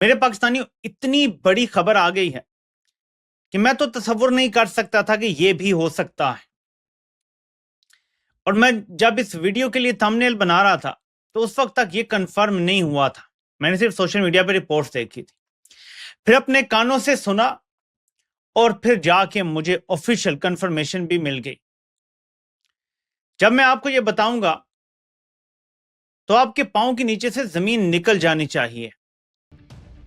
मेरे पाकिस्तानियों, इतनी बड़ी खबर आ गई है कि मैं तो तसव्वुर नहीं कर सकता था कि यह भी हो सकता है। और मैं जब इस वीडियो के लिए थंबनेल बना रहा था तो उस वक्त तक ये कंफर्म नहीं हुआ था। मैंने सिर्फ सोशल मीडिया पर रिपोर्ट्स देखी थी, फिर अपने कानों से सुना और फिर जाके मुझे ऑफिशियल कंफर्मेशन भी मिल गई। जब मैं आपको ये बताऊंगा तो आपके पांव के नीचे से जमीन निकल जानी चाहिए।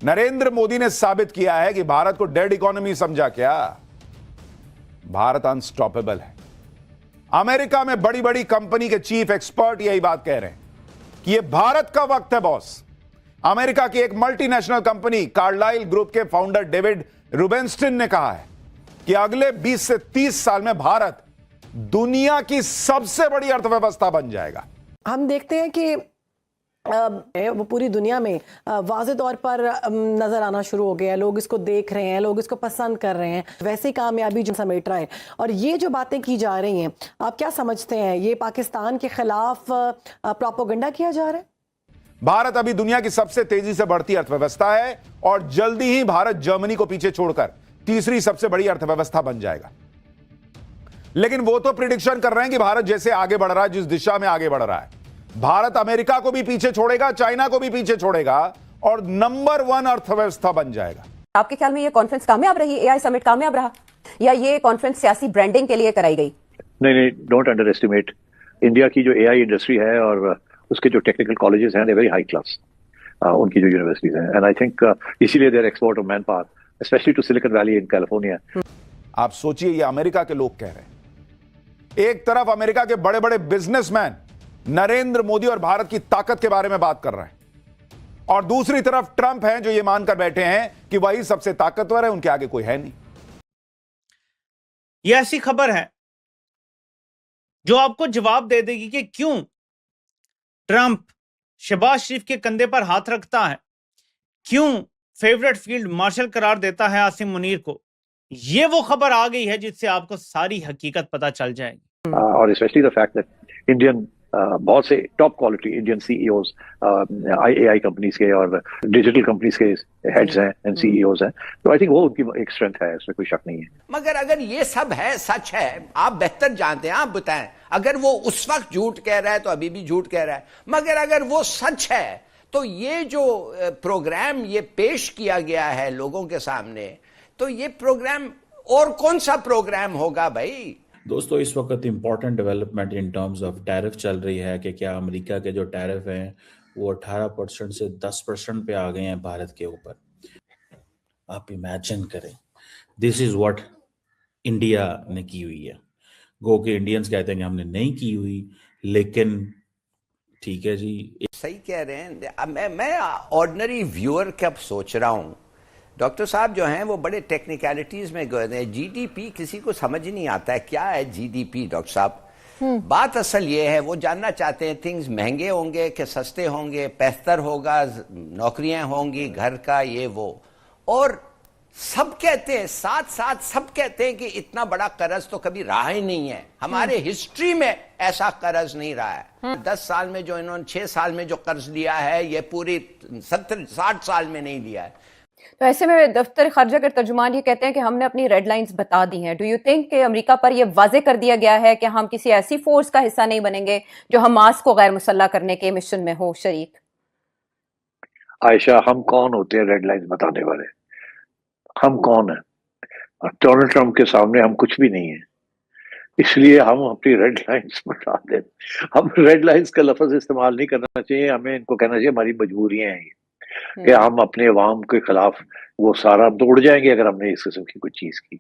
नरेंद्र मोदी ने साबित किया है कि भारत को डेड इकोनॉमी समझा क्या? भारत अनस्टॉपेबल है। अमेरिका में बड़ी बड़ी कंपनी के चीफ एक्सपर्ट यही बात कह रहे हैं कि यह भारत का वक्त है बॉस। अमेरिका की एक मल्टीनेशनल कंपनी कार्लाइल ग्रुप के फाउंडर डेविड रूबेनस्टीन ने कहा है कि अगले 20 से 30 साल में भारत दुनिया की सबसे बड़ी अर्थव्यवस्था बन जाएगा। हम देखते हैं कि वो पूरी दुनिया में वाज़े तौर पर नज़र आना शुरू हो गया है। लोग इसको देख रहे हैं, लोग इसको पसंद कर रहे हैं, वैसे ही कामयाबी जो समेट रहा है। और ये जो बातें की जा रही हैं, आप क्या समझते हैं, ये पाकिस्तान के खिलाफ प्रोपेगेंडा किया जा रहा है? भारत अभी दुनिया की सबसे तेजी से बढ़ती अर्थव्यवस्था है और जल्दी ही भारत जर्मनी को पीछे छोड़कर तीसरी सबसे बड़ी अर्थव्यवस्था बन जाएगा। लेकिन वो तो प्रिडिक्शन कर रहे हैं कि भारत जैसे आगे बढ़ रहा है, जिस दिशा में आगे बढ़ रहा है, भारत अमेरिका को भी पीछे छोड़ेगा, चाइना को भी पीछे छोड़ेगा और नंबर 1 अर्थव्यवस्था बन जाएगा। आपके ख्याल में ये कॉन्फ्रेंस कामयाब रही, एआई समिट कामयाब रहा, या ये कॉन्फ्रेंस सियासी ब्रांडिंग के लिए कराई गई? नहीं, डोंट अंडर एस्टिमेट इंडिया की जो एआई इंडस्ट्री है और उसके जो टेक्निकल कॉलेजेस हैं, दे वेरी हाई क्लास, उनकी जो यूनिवर्सिटीज हैं, एंड आई थिंक इसीलिए their export of manpower specially to Silicon Valley in California. आप सोचिए, ये अमेरिका के लोग कह रहे हैं। एक तरफ अमेरिका के बड़े बड़े बिजनेसमैन नरेंद्र मोदी और भारत की ताकत के बारे में बात कर रहे हैं और दूसरी तरफ ट्रंप हैं जो ये मानकर बैठे हैं कि वही सबसे ताकतवर है, उनके आगे कोई है नहीं। यह ऐसी खबर है जो आपको जवाब दे देगी कि क्यों ट्रंप शहबाज शरीफ के कंधे पर हाथ रखता है, क्यों फेवरेट फील्ड मार्शल करार देता है आसिम मुनीर को। यह वो खबर आ गई है जिससे आपको सारी हकीकत पता चल जाएगी। और specially the fact that Indian बहुत से top quality Indian CEOs AI companies के और डिजिटल कंपनीज के हेड्स हैं एंड सीईओज हैं, तो आई थिंक वो उनकी एक स्ट्रेंथ है, इसमें कोई शक नहीं है। मगर अगर ये सब है, सच है, आप बेहतर जानते हैं, आप बताएं। अगर वो उस वक्त झूठ कह रहा है तो अभी भी झूठ कह रहा है, मगर अगर वो सच है तो ये जो प्रोग्राम ये पेश किया गया है लोगों के सामने, तो ये प्रोग्राम और कौन सा प्रोग्राम होगा भाई? दोस्तों, इस वक्त important development in terms of tariff चल रही है कि क्या अमेरिका के जो टैरिफ हैं वो 18% से 10% पे आ गए हैं भारत के ऊपर। आप इमेजिन करें, दिस इज व्हाट इंडिया ने की हुई है। गो के इंडियंस कहते हैं कि हमने नहीं की हुई, लेकिन ठीक है जी, सही कह रहे हैं। मैं ऑर्डिनरी व्यूअर कब सोच रहा हूं, डॉक्टर साहब जो हैं वो बड़े टेक्निकलिटीज में गए हैं। जीडीपी किसी को समझ नहीं आता है, क्या है जीडीपी डॉक्टर साहब? बात असल ये है, वो जानना चाहते हैं थिंग्स महंगे होंगे कि सस्ते होंगे, बेहतर होगा, नौकरियां होंगी, घर का ये वो। और सब कहते हैं, साथ साथ सब कहते हैं कि इतना बड़ा कर्ज तो कभी रहा ही नहीं है, हमारे हिस्ट्री में ऐसा कर्ज नहीं रहा है। 10 साल में जो इन्होंने 6 साल में जो कर्ज लिया है, ये पूरी 70-60 साल में नहीं लिया है। तो ऐसे में दफ्तर खारजा के तर्जुमान ये कहते हैं कि हमने अपनी रेड लाइंस बता दी हैं। डू यू थिंक कि अमेरिका पर ये वाजे कर दिया गया है कि हम किसी ऐसी फोर्स का हिस्सा नहीं बनेंगे जो हमास को गैर मुसल्लह करने के मिशन में हो शरीक? आयशा, हम कौन होते हैं रेड लाइंस बताने वाले? हम कौन है? डोनाल्ड ट्रंप के सामने हम कुछ भी नहीं है, इसलिए हम अपनी रेड लाइंस बता दें। हम रेड लाइंस का लफ्ज इस्तेमाल नहीं करना चाहिए, हमें इनको कहना चाहिए हमारी मजबूरियां हैं कि हम अपने अवाम के खिलाफ वो सारा दौड़ जाएंगे अगर हमने इस किस्म की कोई चीज की।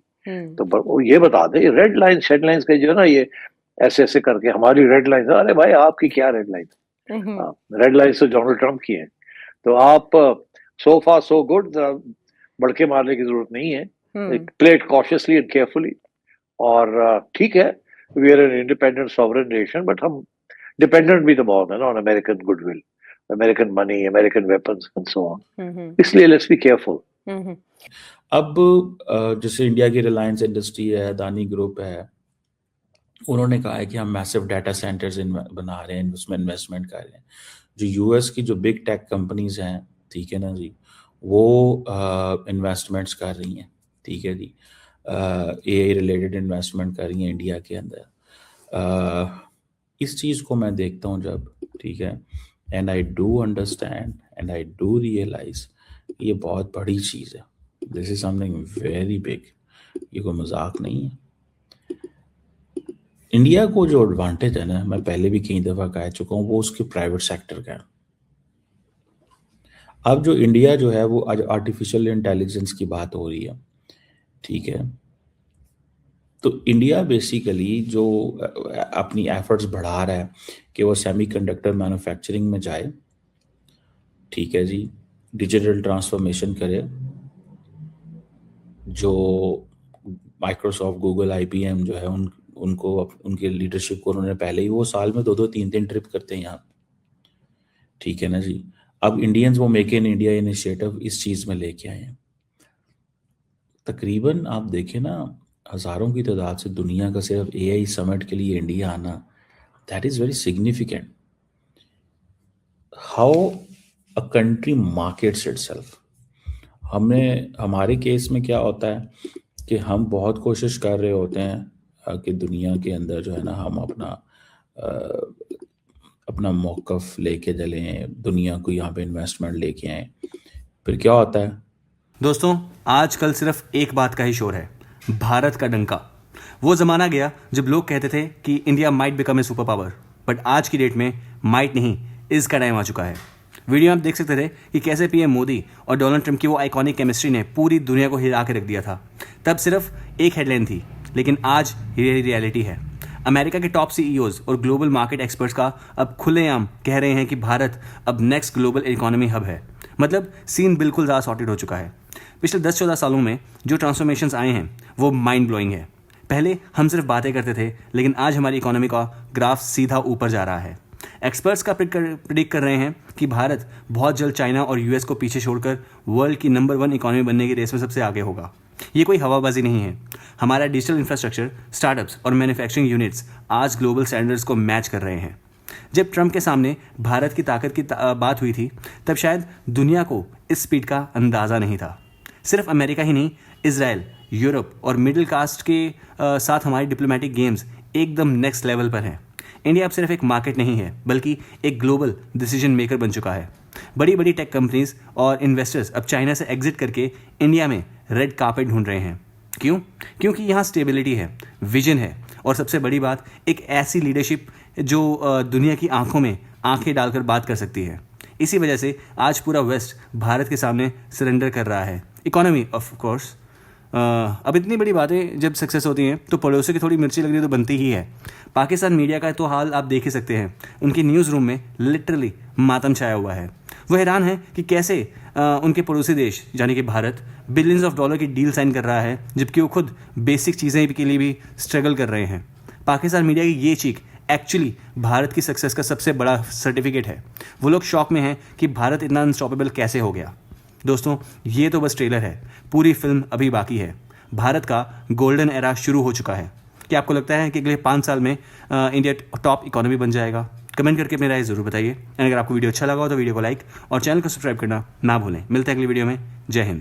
तो ये बता दे, रेड लाइन शेड लाइंस का जो है ना, ये ऐसे ऐसे करके हमारी रेड लाइन, अरे भाई आपकी क्या रेड लाइन? रेड लाइन तो डोनाल्ड ट्रंप की है। तो आप सो फार सो गुड, बड़के मारने की जरूरत नहीं है, play it cautiously and carefully. और ठीक है, we are an independent sovereign nation, but हम डिपेंडेंट भी तो बहुत है ना on American goodwill, American money, American weapons and so on, इसलिए लेट्स बी केयरफुल। अब जैसे इंडिया की रिलायंस इंडस्ट्री है, अदानी ग्रुप है, उन्होंने कहा है कि हम मैसिव डाटा सेंटर्स बना रहे हैं, उसमें इन्वेस्टमेंट कर रहे हैं। जो यूएस की जो बिग टेक कंपनीज हैं, ठीक है ना जी, वो इन्वेस्टमेंट्स कर रही हैं, ठीक है जी, AI रिलेटेड इन्वेस्टमेंट कर रही हैं इंडिया के अंदर। इस चीज़ को मैं देखता हूँ जब, ठीक है, and I do understand and I do realise ये बहुत बड़ी चीज़ है, this is something very big, ये कोई मजाक नहीं है। इंडिया को जो एडवांटेज है ना, मैं पहले भी कई दफ़ा कह चुका हूँ, वो उसके प्राइवेट सेक्टर का है। अब जो इंडिया जो है वो आज आर्टिफिशियल इंटेलिजेंस की बात हो रही है, ठीक है, तो इंडिया बेसिकली जो अपनी एफर्ट्स बढ़ा रहा है कि वो सेमीकंडक्टर मैन्युफैक्चरिंग में जाए, ठीक है जी, डिजिटल ट्रांसफॉर्मेशन करे, जो माइक्रोसॉफ्ट, गूगल, IBM जो है उनको उनके लीडरशिप को उन्होंने पहले ही, वो साल में 2-2 3-3 ट्रिप करते हैं यहाँ, ठीक है ना जी। अब इंडियंस वो मेक इन इंडिया इनिशिएटिव इस चीज़ में लेके आए हैं। तकरीबन आप देखें ना, हज़ारों की तादाद से दुनिया का सिर्फ AI समिट के लिए इंडिया आना, that is very significant. How a country markets itself. हमारे केस में क्या होता है कि हम बहुत कोशिश कर रहे होते हैं कि दुनिया के अंदर जो है ना, हम अपना मौक़िफ़ लेके चलें, दुनिया को यहाँ पे इन्वेस्टमेंट लेके आएँ। फिर क्या होता है दोस्तों, आजकल सिर्फ एक बात का ही शोर है, भारत का डंका। वो ज़माना गया जब लोग कहते थे कि India might become a super power, but आज की डेट में माइट नहीं, इसका टाइम आ चुका है। वीडियो में आप देख सकते थे कि कैसे PM मोदी और डोनाल्ड ट्रंप की वो आइकॉनिक केमिस्ट्री ने पूरी दुनिया को हिला के रख दिया था। तब सिर्फ एक हेडलाइन थी, लेकिन आज ये रियलिटी है। अमेरिका के टॉप CEOs और ग्लोबल मार्केट एक्सपर्ट्स का अब खुलेआम कह रहे हैं कि भारत अब नेक्स्ट ग्लोबल इकोनॉमी हब है। मतलब सीन बिल्कुल ज़्यादा सॉर्टेड हो चुका है। पिछले 10-14 सालों में जो ट्रांसफॉर्मेशंस आए हैं वो माइंड ब्लोइंग है। पहले हम सिर्फ बातें करते थे, लेकिन आज हमारी इकोनॉमी का ग्राफ सीधा ऊपर जा रहा है। एक्सपर्ट्स का प्रिडिक्ट कर रहे हैं कि भारत बहुत जल्द चाइना और US को पीछे छोड़कर वर्ल्ड की नंबर 1 इकोनॉमी बनने की रेस में सबसे आगे होगा। ये कोई हवाबाजी नहीं है। हमारा डिजिटल इंफ्रास्ट्रक्चर, स्टार्टअप्स और मैन्युफैक्चरिंग यूनिट्स आज ग्लोबल स्टैंडर्ड्स को मैच कर रहे हैं। जब ट्रंप के सामने भारत की ताकत की बात हुई थी, तब शायद दुनिया को इस स्पीड का अंदाज़ा नहीं था। सिर्फ अमेरिका ही नहीं, इजराइल, यूरोप और मिडिल कास्ट के साथ हमारी डिप्लोमेटिक गेम्स एकदम नेक्स्ट लेवल पर हैं। इंडिया अब सिर्फ एक मार्केट नहीं है, बल्कि एक ग्लोबल डिसीजन मेकर बन चुका है। बड़ी बड़ी टेक कंपनीज और इन्वेस्टर्स अब चाइना से एग्जिट करके इंडिया में रेड कार्पेट ढूंढ रहे हैं। क्यों? क्योंकि यहाँ स्टेबिलिटी है, विजन है और सबसे बड़ी बात, एक ऐसी लीडरशिप जो दुनिया की आंखों में आंखें डालकर बात कर सकती है। इसी वजह से आज पूरा वेस्ट भारत के सामने सरेंडर कर रहा है। Economy of course. अब इतनी बड़ी बातें जब सक्सेस होती हैं तो पड़ोसी की थोड़ी मिर्ची लगनी तो बनती ही है। पाकिस्तान मीडिया का तो हाल आप देख ही सकते हैं। उनकी न्यूज़ रूम में लिटरली मातम छाया हुआ है। वो हैरान है कि कैसे उनके पड़ोसी देश यानी कि भारत बिलियंस ऑफ डॉलर की डील साइन कर रहा है, जबकि वो खुद बेसिक चीज़ें के लिए भी स्ट्रगल कर रहे हैं। पाकिस्तान मीडिया की ये चीख एक्चुअली भारत की सक्सेस का सबसे बड़ा सर्टिफिकेट है। वो लोग शॉक में हैं कि भारत इतना अनस्टॉपेबल कैसे हो गया। दोस्तों, ये तो बस ट्रेलर है, पूरी फिल्म अभी बाकी है। भारत का गोल्डन एरा शुरू हो चुका है। क्या आपको लगता है कि अगले 5 साल में इंडिया टॉप इकोनॉमी बन जाएगा? कमेंट करके अपनी राय ज़रूर बताइए। अगर आपको वीडियो अच्छा लगा हो तो वीडियो को लाइक और चैनल को सब्सक्राइब करना ना भूलें। मिलते हैं अगली वीडियो में। जय हिंद।